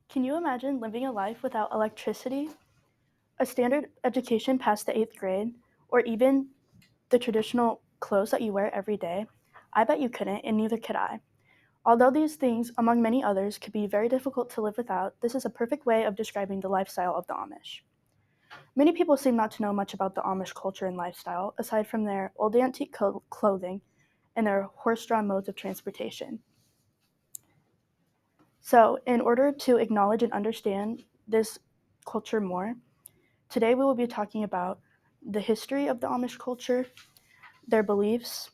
Can you imagine living a life without electricity, a standard education past the 8th grade, or even the traditional clothes that you wear every day? I bet you couldn't, and neither could I. Although these things, among many others, could be very difficult to live without, this is a perfect way of describing the lifestyle of the Amish. Many people seem not to know much about the Amish culture and lifestyle, aside from their old antique clothing and their horse-drawn modes of transportation. So, in order to acknowledge and understand this culture more, today we will be talking about the history of the Amish culture, their beliefs,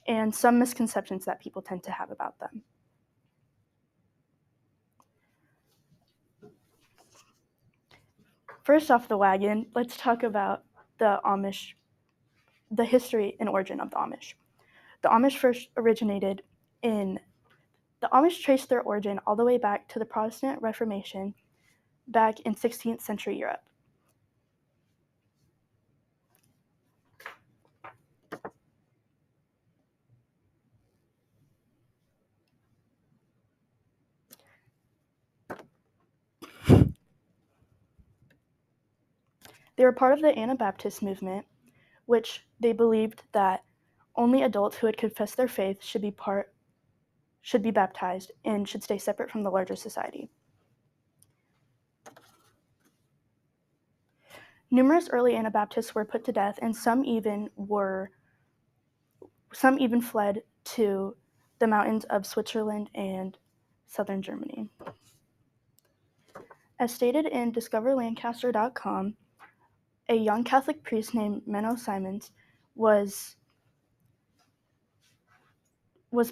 and some misconceptions that people tend to have about them. First off the wagon, let's talk about the Amish, the history and origin of the Amish. The Amish first originated in The Amish trace their origin all the way back to the Protestant Reformation back in 16th century Europe. They were part of the Anabaptist movement, which they believed that only adults who had confessed their faith should be baptized and should stay separate from the larger society. Numerous early Anabaptists were put to death, and some even fled to the mountains of Switzerland and southern Germany. As stated in discoverlancaster.com, a young Catholic priest named Menno Simons was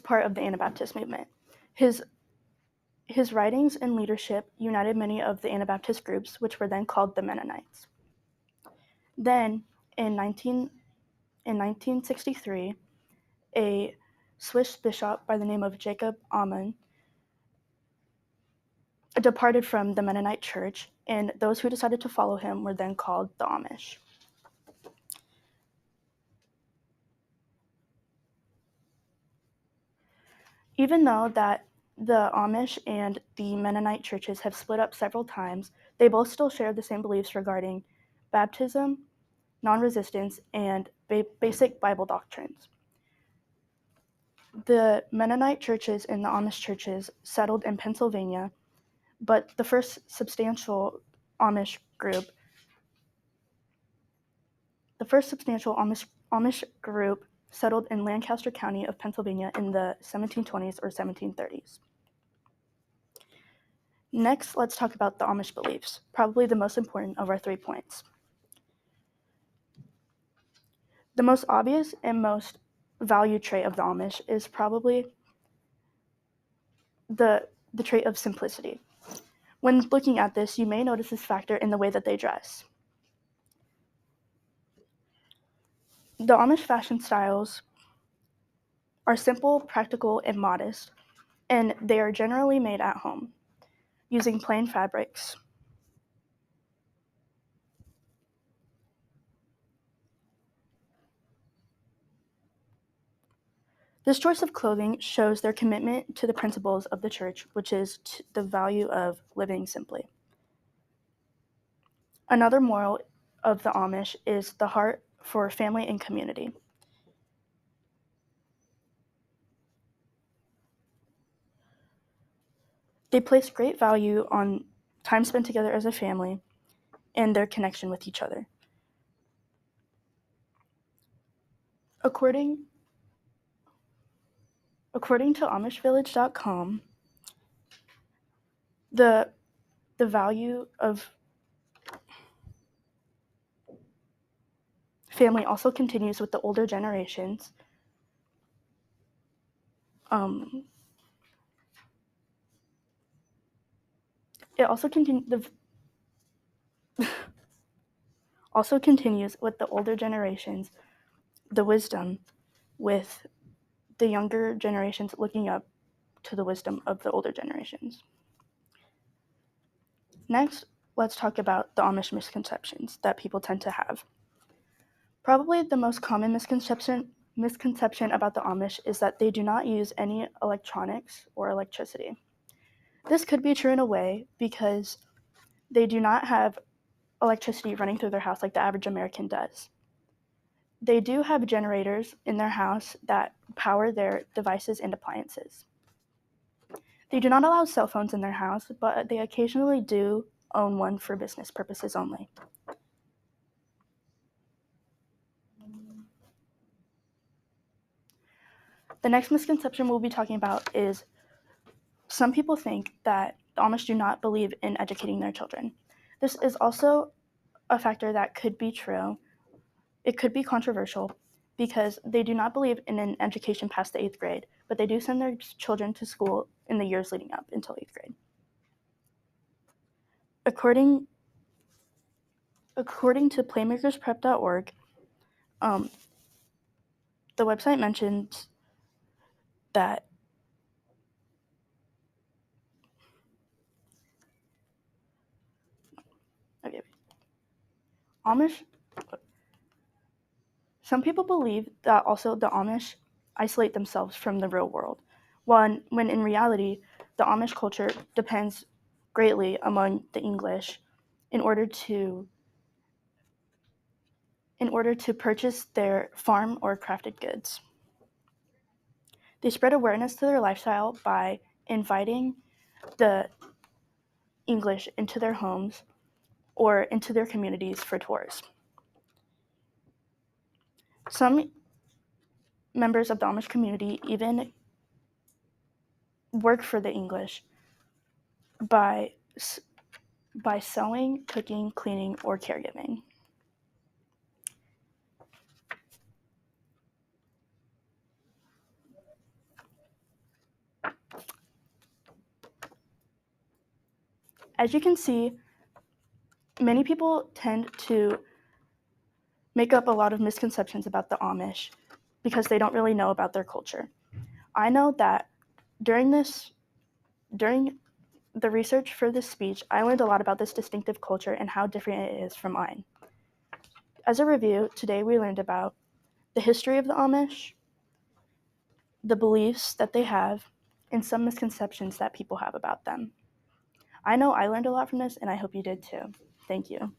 part of the Anabaptist movement. His writings and leadership united many of the Anabaptist groups, which were then called the Mennonites. Then, in 1963, a Swiss bishop by the name of Jacob Aumont departed from the Mennonite church, and those who decided to follow him were then called the Amish. Even though that the Amish and the Mennonite churches have split up several times, they both still share the same beliefs regarding baptism, non-resistance, and basic Bible doctrines. The Mennonite churches and the Amish churches settled in Pennsylvania, but the first substantial Amish group settled in Lancaster County of Pennsylvania in the 1720s or 1730s. Next, let's talk about the Amish beliefs, probably the most important of our 3 points. The most obvious and most valued trait of the Amish is probably the trait of simplicity. When looking at this, you may notice this factor in the way that they dress. The Amish fashion styles are simple, practical, and modest, and they are generally made at home, using plain fabrics. This choice of clothing shows their commitment to the principles of the church, which is the value of living simply. Another moral of the Amish is the heart for family and community. They place great value on time spent together as a family and their connection with each other. According to AmishVillage.com, the value of family also continues with the older generations. It also continues with the older generations, the wisdom, with the younger generations looking up to the wisdom of the older generations. Next, let's talk about the Amish misconceptions that people tend to have. Probably the most common misconception about the Amish is that they do not use any electronics or electricity. This could be true in a way because they do not have electricity running through their house like the average American does. They do have generators in their house that power their devices and appliances. They do not allow cell phones in their house, but they occasionally do own one for business purposes only. The next misconception we'll be talking about is some people think that the Amish do not believe in educating their children. This is also a factor that could be true. It could be controversial because they do not believe in an education past the 8th grade, but they do send their children to school in the years leading up until 8th grade. According to playmakersprep.org, the website mentions that some people believe that also the Amish isolate themselves from the real world, when in reality, the Amish culture depends greatly among the English in order to purchase their farm or crafted goods. They spread awareness to their lifestyle by inviting the English into their homes or into their communities for tours. Some members of the Amish community even work for the English by sewing, cooking, cleaning, or caregiving. As you can see, many people tend to make up a lot of misconceptions about the Amish because they don't really know about their culture. I know that during the research for this speech, I learned a lot about this distinctive culture and how different it is from mine. As a review, today we learned about the history of the Amish, the beliefs that they have, and some misconceptions that people have about them. I know I learned a lot from this, and I hope you did too. Thank you.